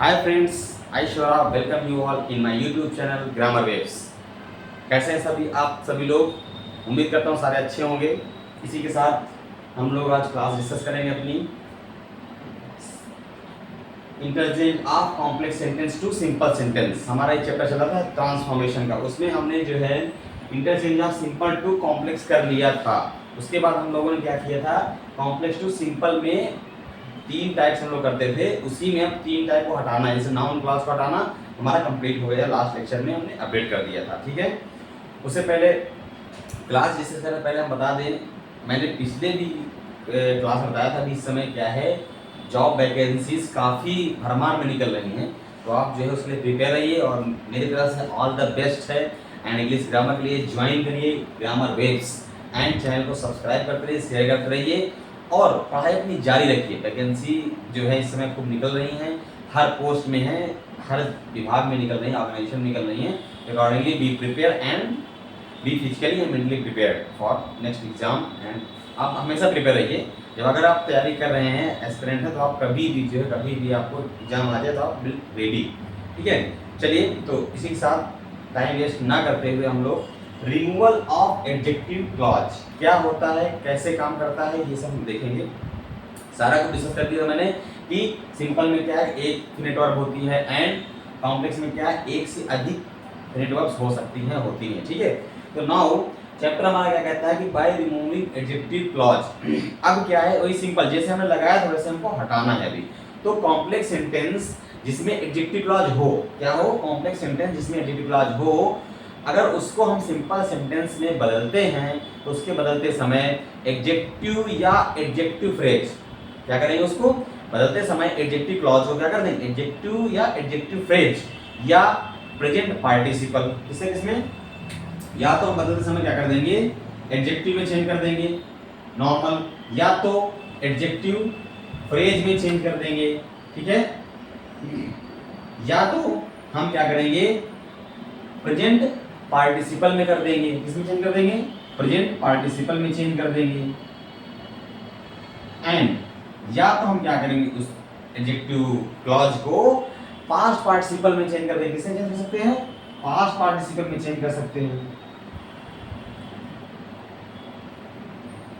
Hi friends, I sure welcome you all in my YouTube channel Grammar Waves. कैसे हैं सभी आप सभी लोग? उम्मीद करता हूँ सारे अच्छे होंगे। इसी के साथ हम लोग आज क्लास डिस्कस करेंगे अपनी interchange of complex sentence to simple sentence. हमारा एक चैप्टर चला था ट्रांसफॉर्मेशन का, उसमें हमने जो है interchange of simple to complex कर लिया था। उसके बाद हम लोगों ने क्या किया था, कॉम्प्लेक्स टू सिंपल में 3 टाइप्स हम लोग करते थे, उसी में अब 3 टाइप को हटाना है। जैसे नाउन क्लास को हटाना हमारा कंप्लीट हो गया, लास्ट लेक्चर में हमने अपडेट कर दिया था। ठीक है, उससे पहले क्लास जिससे पहले हम बता दें, मैंने पिछले भी क्लास में बताया था कि इस समय क्या है, जॉब वैकेंसीज काफ़ी भरमार में निकल रही हैं, तो आप जो है उसके लिए प्रिपेयर रहिए और मेरी तरफ से ऑल द बेस्ट है। एंड इंग्लिश ग्रामर के लिए ज्वाइन करिए ग्रामर वेव्स एंड चैनल को सब्सक्राइब करते रहिए, शेयर करते रहिए और पढ़ाई अपनी जारी रखिए। वैकेंसी जो है इस समय खूब निकल रही हैं, हर पोस्ट में है, हर विभाग में निकल रही है, ऑर्गेनाइजेशन निकल रही हैं। Accordingly be prepare and be physically and mentally prepare for next exam. And आप हमेशा प्रिपेयर रहिए। जब अगर आप तैयारी कर रहे हैं, एस्पिरेंट है, तो आप कभी भी जो है, कभी भी आपको एग्जाम आ जाए तो आप बिल्कुल रेडी। ठीक है, चलिए तो इसी के साथ टाइम वेस्ट ना करते हुए हम लोग रिमूवल ऑफ एडजेक्टिव क्लॉज क्या होता है, कैसे काम करता है, ये सब हम देखेंगे। सारा कुछ डिस्कस कर दिया मैंने कि सिंपल में क्या है, एक फिनिट वर्ब होती है एंड कॉम्प्लेक्स में क्या है, एक से अधिक फिनिट वर्ब्स हो सकती हैं, होती हैं। ठीक है, तो नाउ चैप्टर हमारा क्या कहता है कि बाय रिमूविंग एडजेक्टिव क्लॉज। अब क्या है, वही सिंपल जैसे हमने लगाया था वैसे हमको हटाना है अभी। तो कॉम्प्लेक्स सेंटेंस जिसमें एडजेक्टिव क्लॉज हो, क्या हो, कॉम्प्लेक्स सेंटेंस जिसमें एडजेक्टिव क्लॉज हो, अगर उसको हम सिंपल सेंटेंस में बदलते हैं तो उसके बदलते समय एडजेक्टिव या एडजेक्टिव फ्रेज क्या करेंगे, उसको बदलते समय एडजेक्टिव क्लॉज को क्या कर देंगे, एडजेक्टिव या एडजेक्टिव फ्रेज या प्रेजेंट पार्टिसिपल, किससे किसमें, या तो हम बदलते समय क्या कर देंगे, एडजेक्टिव में चेंज कर देंगे नॉर्मल, या तो एडजेक्टिव फ्रेज में चेंज कर देंगे। ठीक है, या तो हम क्या करेंगे, प्रेजेंट पार्टिसिपल में कर देंगे। किसमें चेंज कर देंगे, प्रेजेंट पार्टिसिपल में चेंज कर देंगे। एंड या तो हम क्या करेंगे, उस एडजेक्टिव क्लॉज को पास्ट पार्टिसिपल में चेंज कर देंगे। किससे चेंज कर सकते हैं, पास्ट पार्टिसिपल में चेंज कर सकते हैं।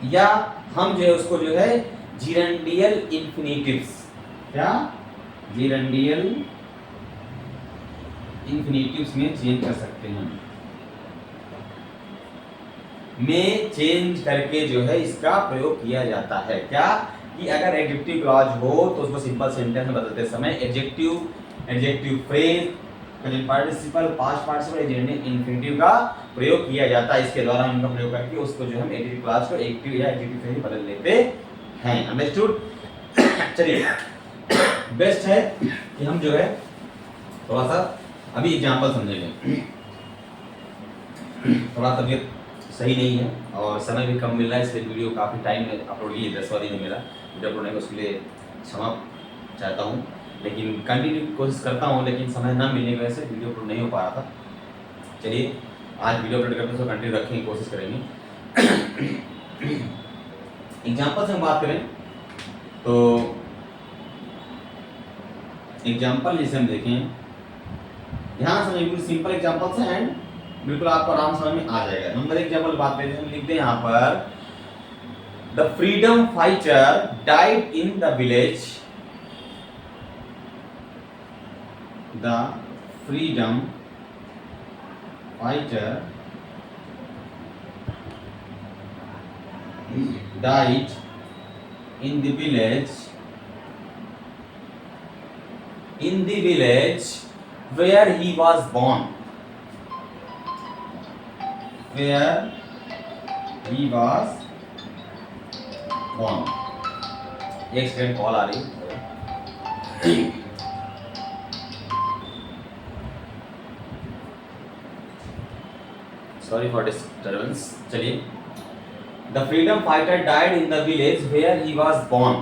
या हम जो है उसको जो है जिरेंडियल इंफिनिटिव्स, क्या, जिरेंडियल इंफिनिटिव्स में चेंज कर सकते हैं। में चेंज करके जो है इसका प्रयोग किया जाता है। क्या कि अगर एडजेक्टिव क्लॉज हो तो उसको सिंपल सेंटेंस में बदलते समय adjective, adjective phrase, present participle, past participle, gender infinitive का प्रयोग किया जाता है। इसके द्वारा हम इनका प्रयोग करके उसको जो हम एडजेक्टिव क्लॉज को एडजेक्टिव या एडजेक्टिव फ्रेज बदल लेते हैं। अंडरस्टूड? चलिए, बेस्ट है कि हम जो है थोड़ा सा अभी एग्जांपल समझेंगे। थोड़ा तबीयत सही नहीं है और समय भी कम मिल रहा है, इसलिए वीडियो काफ़ी टाइम में अपलोड किए, 10वां दिन है मेरा वीडियो अपलोड करने, उसके लिए क्षमा चाहता हूँ, लेकिन कंटिन्यू कोशिश करता हूँ, लेकिन समय ना मिलने की वजह से वीडियो अपलोड नहीं हो पा रहा था। चलिए, आज वीडियो अपलोड करते हुए कंटिन्यू रखने की कोशिश करेंगे। एग्जाम्पल से हम बात करें तो एग्जाम्पल जैसे हम देखें, ध्यान से बिल्कुल सिंपल एग्जाम्पल से एंड बिल्कुल आपको आराम समझ में आ जाएगा। नंबर एग्जाम्पल बात करें, हम लिखते हैं यहाँ पर, the freedom fighter died in the village, the freedom fighter died in the village where he was born, where he was born। एक सेकंड कॉल आ रही है, सॉरी फॉर डिस्टर्बेंस। चलिए, the freedom fighter died in the village where he was born.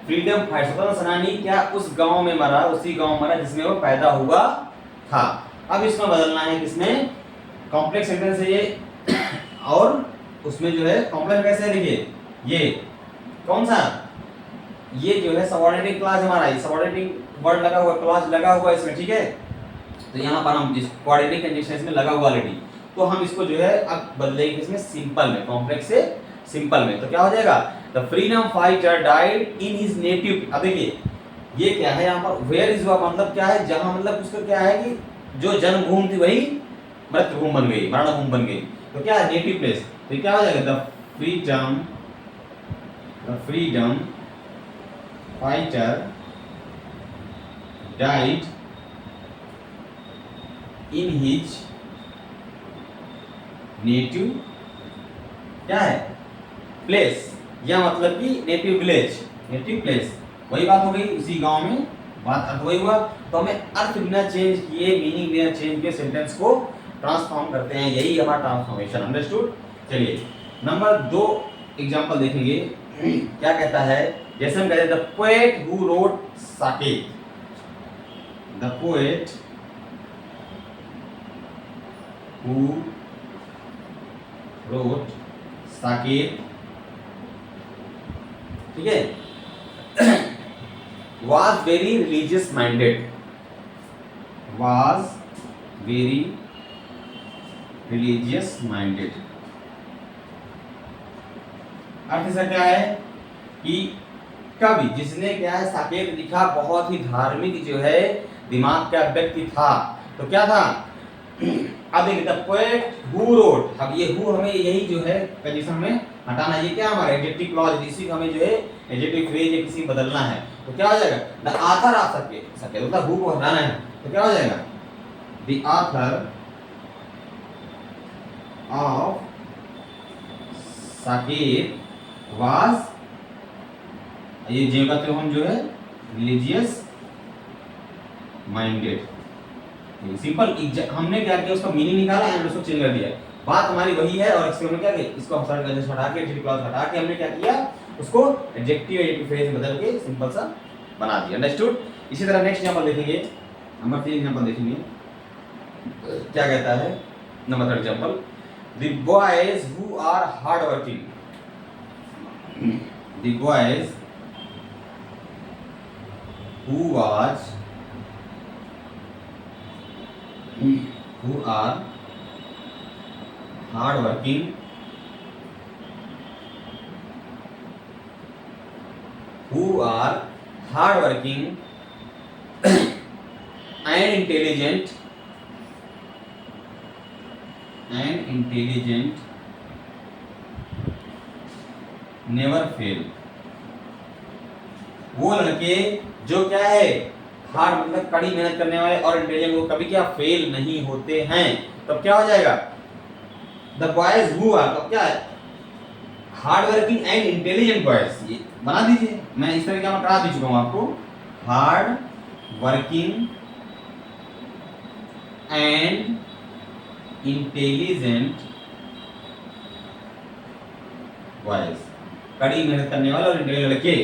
Freedom fighter, स्वतंत्रता सेनानी क्या उस गांव में मरा, उसी गांव में मरा जिसमें वो पैदा हुआ था। अब इसमें बदलना है, किसमें, कॉम्प्लेक्स सेंटेंस है ये, और उसमें जो है कॉम्प्लेक्स कैसे है, देखिए ये कौन सा, ये जो है सबऑर्डिनेटिंग क्लॉज हमारा है, सबऑर्डिनेटिंग वर्ड लगा हुआ, क्लॉज लगा हुआ इसमें, ठीक है। तो यहाँ पर हम जिस कोऑर्डिनेटिंग कंजंक्शन इसमें लगा हुआ ऑलरेडी, तो हम इसको जो है अब बदलेंगे इसमें सिंपल में, कॉम्प्लेक्स से सिंपल में। तो क्या हो जाएगा, the freedom fighter died in his native. अब देखिए ये क्या है यहाँ पर, वेयर इज हुआ मतलब क्या है, जहां मतलब उसका क्या है कि जो जन्मभूमि थी वही मृत्यु बन गई, मरणभूमि बन गई। तो क्या है, नेटिव प्लेस। तो क्या हो जाएगा, the freedom fighter died in his native क्या है, प्लेस, या मतलब कि नेटिव विलेज, नेटिव प्लेस, वही बात हो गई, उसी गांव में बात अर्थ वही हुआ। तो हमें अर्थ बिना चेंज किए, मीनिंग बिना चेंज किए सेंटेंस को ट्रांसफॉर्म करते हैं, यही हमारा ट्रांसफॉर्मेशन। अंडरस्टूड। चलिए नंबर 2 एग्जांपल देखेंगे। क्या कहता है, जैसे हम कहते हैं the poet who wrote Saket, the poet who wrote Saket, ठीक है, was very religious minded, was very religious minded। अर्थ इसका क्या है कि कवि जिसने क्या है साकेत लिखा, बहुत ही धार्मिक जो है दिमाग का व्यक्ति था। तो क्या था, अब देखिए द पोएट हु रोट, अब ये हु हमें यही जो है कंडीशन में हटाना, ये क्या हमारा एडजेक्टिव क्लॉज, इसी को हमें जो है एडजेक्टिव फ्रेज या किसी बदलना है। तो क्या हो जाएगा, द ऑथर ऑफ साकेत, मतलब हु को हटाना है। तो क्या हो जाएगा, the author of Saket was, ये जेगा तो हम जो है रिलीजियस माइंडेड। सिंपल, हमने क्या किया, उसका मीनिंग निकाला एंड उसको चेंज कर दिया। बात हमारी वही है, और इसको हमने क्या किया, इसको हम हटा के एडजेक्टिव क्लॉज हटा के हमने क्या किया, उसको एडजेक्टिव एडजेक्टिव फ्रेज बदल के सिंपल सा बना दिया। अंडरस्टूड। इसी तरह नेक्स्ट एग्जांपल देखेंगे, नंबर 3 एग्जांपल देखेंगे। क्या कहता है, number 3 example, the boys who are hard working, the boys who was who are hard working and intelligent never fail। वो लड़के जो क्या है, हार्ड मतलब कड़ी मेहनत करने वाले और इंटेलिजेंट, वो कभी क्या फेल नहीं होते हैं। तब क्या हो जाएगा, द बॉयज हु आर, तो क्या है, hard working and intelligent boys, ये बना दीजिए, मैं इस तरह का मैं करा दी चुका हूं आपको, hard working and intelligent boys, कड़ी मेहनत करने वाले और इंटेलिजेंट लड़के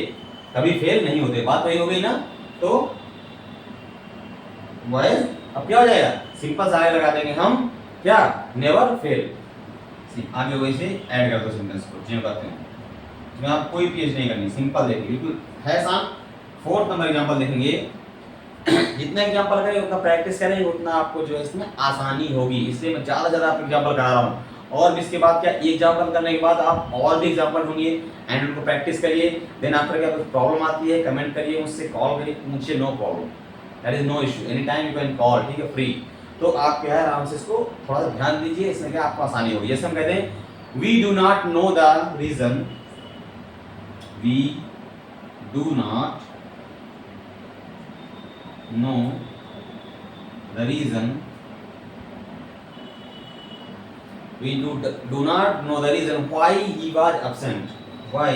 कभी फेल नहीं होते। बात वही हो गई ना। तो बॉयज, अब क्या हो जाएगा, सिंपल सा आगे लगा देंगे हम, क्या, नेवर फेल। आगे वैसे ऐड कर दो सेंटेंस को, जो कहते हैं इसमें आप कोई पीएच नहीं करनी, सिंपल देखिए, बिल्कुल है आसान। 4th नंबर एग्जांपल देखेंगे। जितना एग्जांपल करेंगे उतना प्रैक्टिस करेंगे उतना आपको जो है इसमें आसानी होगी, इसलिए मैं ज़्यादा आपको एग्जांपल करा रहा हूँ। और भी इसके बाद क्या, एग्जांपल करने के बाद आप और भी एग्जांपल ढूंढिए एंड उनको प्रैक्टिस करिए। देन आफ्टर क्या कुछ प्रॉब्लम आती है कमेंट करिए, मुझसे कॉल करिए, मुझे no problem, that is no issue, any time you can call, ठीक है, फ्री। तो आप क्या है आराम से इसको थोड़ा सा ध्यान दीजिए, इसमें क्या आपको आसानी होगी। जैसे हम कहते हैं we do not know the reason, we do not know the reason, we do not know the reason why he was absent, why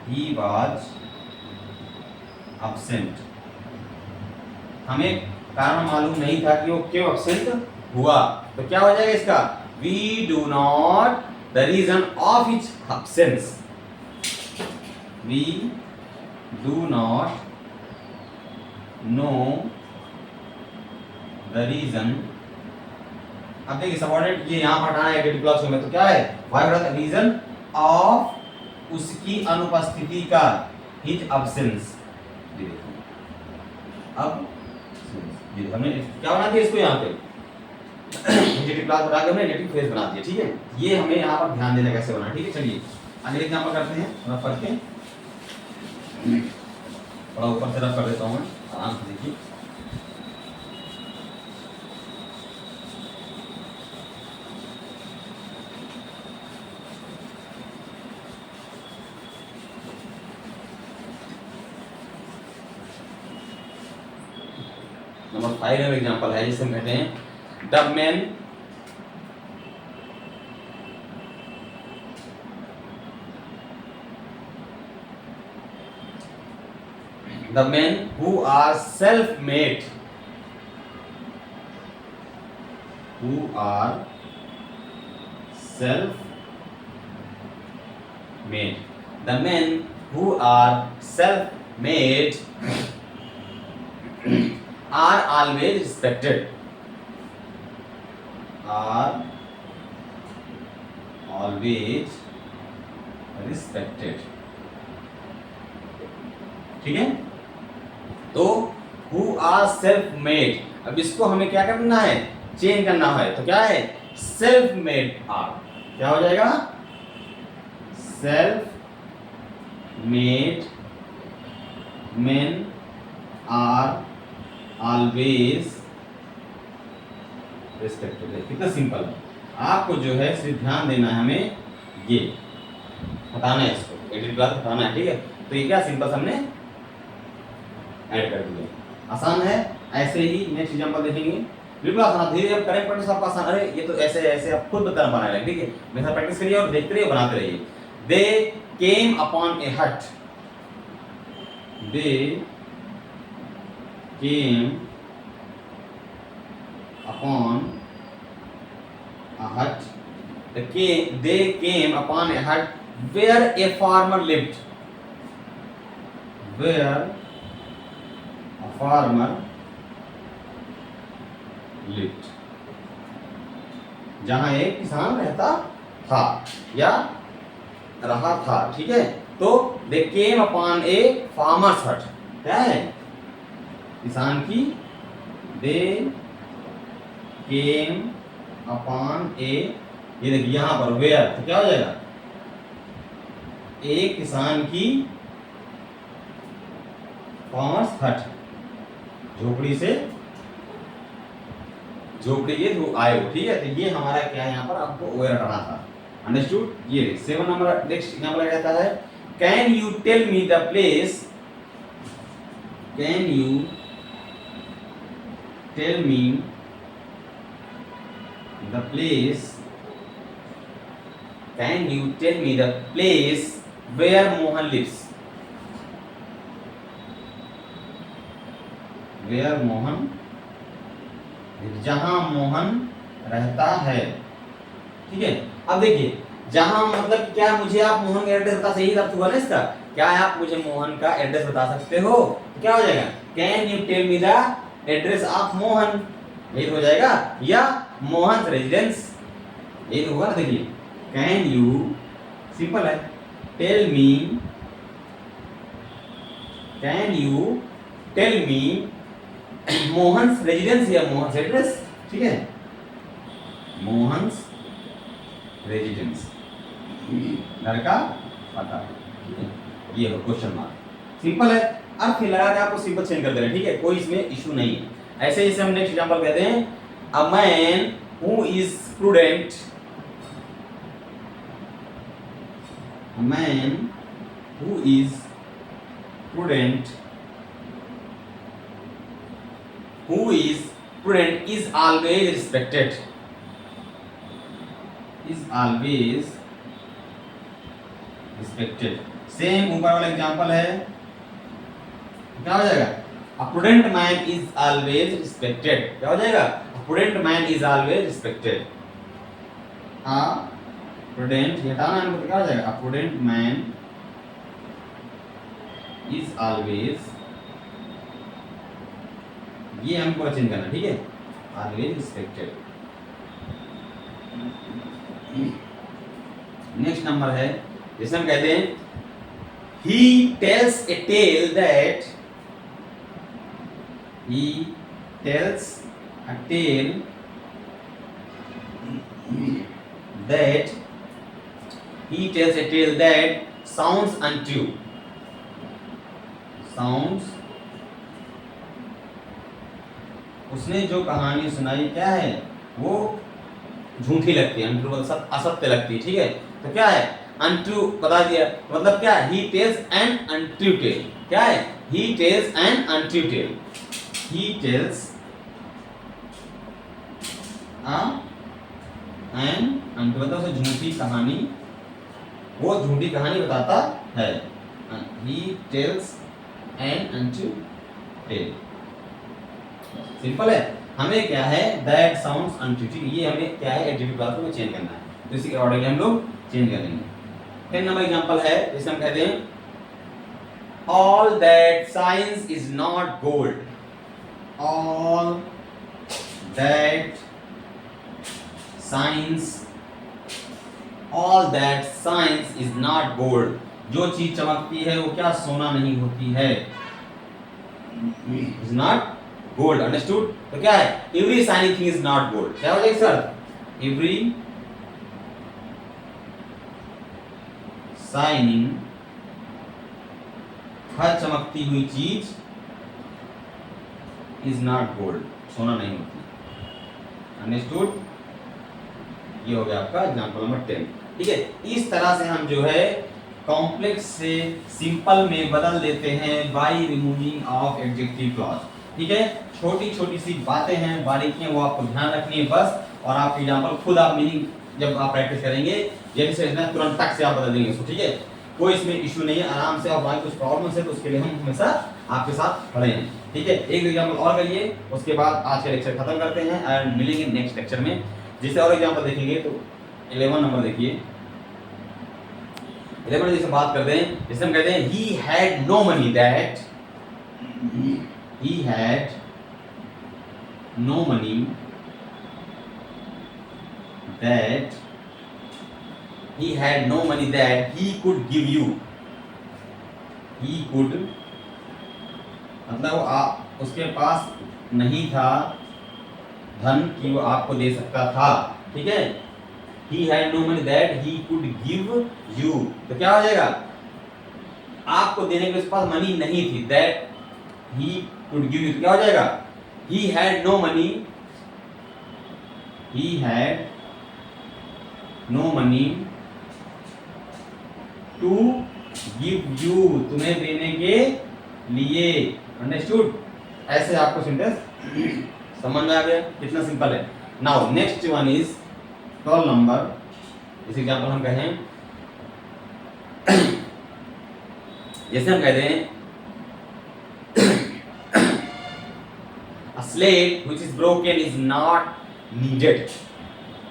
he was absent। हमें कारण मालूम नहीं था कि वो क्यों absent हुआ। तो क्या हो जाएगा इसका, we do not the reason of his absence, we do not know the reason। अब देखिए सबऑर्डिनेट ये यहां पर हटाना है एडजेक्टिव क्लॉज में, तो क्या है, वाई बड़ा रीजन ऑफ उसकी अनुपस्थिति का, हिज अब्सेंस। अब ये हमने क्या बना दिया इसको यहाँ पे नेगेटिव क्लास बना के हमने नेगेटिव फेस बना दिया, ठीक है। ये हमें यहाँ पर ध्यान देना कैसे बना, ठीक है। चलिए अगले एग्जाम्पल करते हैं, थोड़ा पढ़ के थोड़ा ऊपर से रफ कर देता हूँ मैं, आराम से देखिए। नंबर 5 में एग्जांपल है जिसे हम कहते हैं the men who are self-made, who are self-made, the men who are self-made are always respected, are always respected, ठीक है। तो who are self made, अब इसको हमें क्या करना है, चेंज करना है। तो क्या है, सेल्फ मेड आर, क्या हो जाएगा, self made men are always respected है। कितना सिंपल है। आपको जो है सिर्फ ध्यान देना है, हमें ये हटाना है, इसको एडिट क्लास हटाना है, ठीक है। तो ये क्या सिंपल हमने ऐड कर दिया, आसान है। ऐसे ही नेक्स्ट एग्जांपल देखेंगे, बिल्कुल आसान, धीरे धीरे करें प्रैक्टिस आपका आसान। अरे ये तो ऐसे ऐसे आप खुद बता बना लेंगे, ठीक है। मेरे प्रैक्टिस करिए और देखते रहिए, बनाते रहिए। दे came upon a hut, they came upon a hut, they came upon a hut where a farmer lived, where a farmer lived, जहां एक किसान रहता था या रहा था, ठीक है। तो they came upon a farmer's hut, क्या है, किसान की, they came अपॉन ए, ये देखिए यहां पर वेयर, तो क्या हो जाएगा, एक किसान की फार्मर्स हट, झोपड़ी से, झोपड़ी के थ्रू आए हो, ठीक है। तो ये हमारा क्या है, यहाँ पर आपको वेयर हटाना था, अंडरस्टूड। ये 7 नंबर नेक्स्ट एग्जांपल कहता है, can you tell me the place, can you tell me the place, can you tell me the place where Mohan lives, where Mohan, जहां मोहन रहता है, ठीक है। अब देखिए जहां मतलब क्या, मुझे आप मोहन का एड्रेस बता, सही अर्थ हुआ ना इसका, क्या है, आप मुझे मोहन का एड्रेस बता सकते हो, तो क्या हो जाएगा, can you tell me the address of Mohan, यही हो जाएगा, या मोहन रेजिडेंस, यही तो होगा ना। देखिए कैन यू, सिंपल है, tell me, can you tell me Mohan's residence या मोहन्स एड्रेस, ठीक है, मोहन्स रेजिडेंस, घर का पता, ठीक है। ये हो क्वेश्चन मार्क, सिंपल है, अर्थ लगा के आपको सिंपल चेंज कर दे रहे हैं, ठीक है, कोई इसमें इशू नहीं है। ऐसे ही हम नेक्स्ट एग्जांपल कहते हैं, a man who is prudent, a man who is prudent, is always respected, is always respected। Same ऊपर वाला एग्जांपल है, क्या हो जाएगा, a prudent man is always respected, क्या हो जाएगा, a prudent man is always respected, a prudent, ये हटाना है, क्या हो जाएगा, a prudent man is always, ये हमको चेंज करना, ठीक है, always respected। नेक्स्ट नंबर है जिसे हम कहते हैं he tells a tale that he tells a tale that he tells a tale that sounds untrue, sounds, उसने जो कहानी सुनाई क्या है वो झूठी लगती है, अनट्रू असत्य लगती है, ठीक है। तो क्या है अनट्रू बता दिया, मतलब क्या है he tells an untrue tale, क्या है he tells an untrue tale, he tells an untrue मतलब उसे झूठी कहानी, वो झूठी कहानी बताता है, he tells an untrue tale. Simple है, हमें क्या है दैट साउंड्स अनट्रू, ये हमें क्या है एडजेक्टिव क्लास में चेंज करना है, तो इसी के अकॉर्डिंग हम लोग चेंज करेंगे। 10 नंबर एग्जांपल है जिसे हम कहते हैं all that science is not gold, all that science, all that science is not gold, जो चीज चमकती है वो क्या सोना नहीं होती है, इज नॉट गोल्ड, अंडरस्टूड। तो क्या है every shining thing is not gold, क्या हो जाएगा सर एवरी शाइनिंग, हर चमकती हुई चीज इज नॉट गोल्ड, सोना नहीं होती, अंडरस्टूड। ये हो गया आपका एग्जांपल नंबर 10, ठीक है। इस तरह से हम जो है कॉम्प्लेक्स से सिंपल में बदल देते हैं by removing of adjective clause, ठीक है। छोटी छोटी सी बातें हैं, बारीकियां, वो आपको ध्यान रखनी है बस, और आपके एग्जांपल खुद आप मीनिंग जब आप प्रैक्टिस करेंगे यदि से तुरंत तक से आप बदल देंगे इसको, ठीक है। कोई इसमें इशू नहीं है, आराम से, और बाकी कुछ प्रॉब्लम्स है तो उसके लिए हम हमेशा आपके साथ खड़े हैं, ठीक है। एक एग्जांपल और करिए, उसके बाद आज का लेक्चर खत्म करते हैं एंड मिलेंगे नेक्स्ट लेक्चर में, जिससे और एग्जांपल देखेंगे। तो 11 नंबर देखिए, 11 जैसे बात करते हैं, जैसे हम कहते हैं he had no money that, he had no money that, he had no money that he could give you, he could मतलब उसके पास नहीं था धन कि वो आपको दे सकता था, ठीक है। he had no money that he could give you, तो क्या हो जाएगा आपको देने के उसके पास मनी नहीं थी, that he could give you, तो क्या हो जाएगा he had no money, he had no money to give you, तुम्हें देने के लिए, अंडरस्टूड। ऐसे आपको सेंटेंस समझ में आ गया, कितना सिंपल है। Now next one is 12 number, इस एग्जांपल हम कहें जैसे हम कहते हैं a slate which is broken is not needed,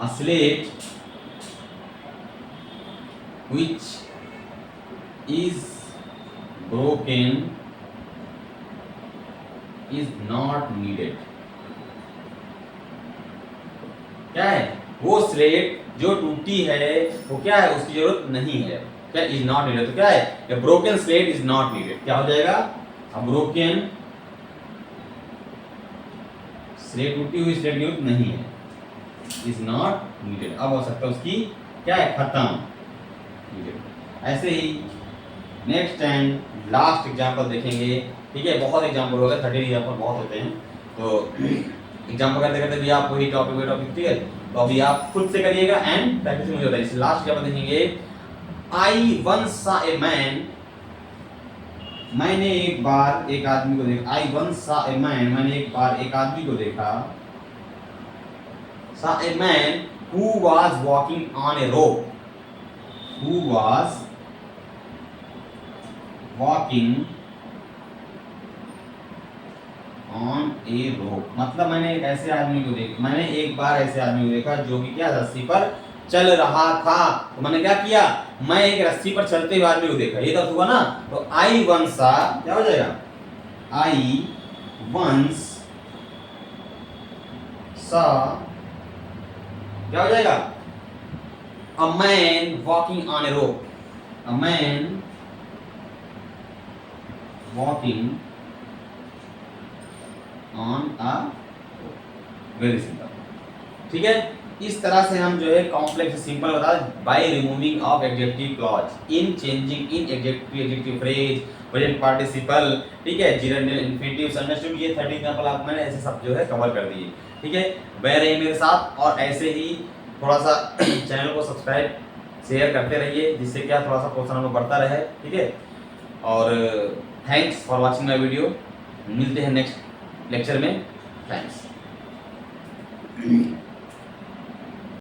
a slate which is broken is not needed, क्या है वो स्लेट जो टूटी है वो क्या है उसकी जरूरत नहीं है, क्या इज नॉट नीडेड, तो क्या है ए broken slate is not needed, क्या हो जाएगा अ ब्रोकन स्लेट, टूटी हुई स्लेट की जरूरत नहीं है, इज नॉट नीडेड, अब हो सकता है उसकी क्या है खत्म। ऐसे ही नेक्स्ट एंड लास्ट एग्जांपल देखेंगे, ठीक है। बहुत एग्जांपल हो गए, 30 एग्जांपल बहुत होते हैं, तो एग्जांपल करते करते भी आप वही टॉपिक, ठीक है। तो अभी आप खुद से करिएगा एंड प्रैक्टिस मुझे बताइए। इस लास्ट एग्जांपल देखेंगे आई वंस सा ए मैन, मैंने एक बार एक आदमी को देखा, आई वंस सा ए मैन, मैंने एक बार एक आदमी को देखा, सा a man who was walking on A rope, who was walking on a rope, मतलब मैंने एक ऐसे आदमी को देखा, मैंने एक बार ऐसे आदमी को देखा जो कि क्या रस्सी पर चल रहा था, तो मैंने क्या किया मैं एक रस्सी पर चलते हुए आदमी को देखा, ये तो हुआ ना। तो आई वंस सा क्या हो जाएगा आई वंस सा क्या हो जाएगा a man walking on a rope, a man walking on a, very simple, ठीक है। इस तरह से हम जो है कॉम्प्लेक्स सिंपल बता by removing of adjective clause in changing in adjective phrase present participle, ठीक है, जिरेंडल इन्फिनिटिव्स, अंडरस्टूड। ये 30 एग्जांपल आप मैंने ऐसे सब जो है कवर कर दिए, ठीक है। बने रहिए मेरे साथ और ऐसे ही थोड़ा सा चैनल को सब्सक्राइब शेयर करते रहिए, जिससे क्या थोड़ा सा प्रोत्साहन में बढ़ता रहे, ठीक है। और thanks for watching my video. मिलते हैं नेक्स्ट लेक्चर में। थैंक्स।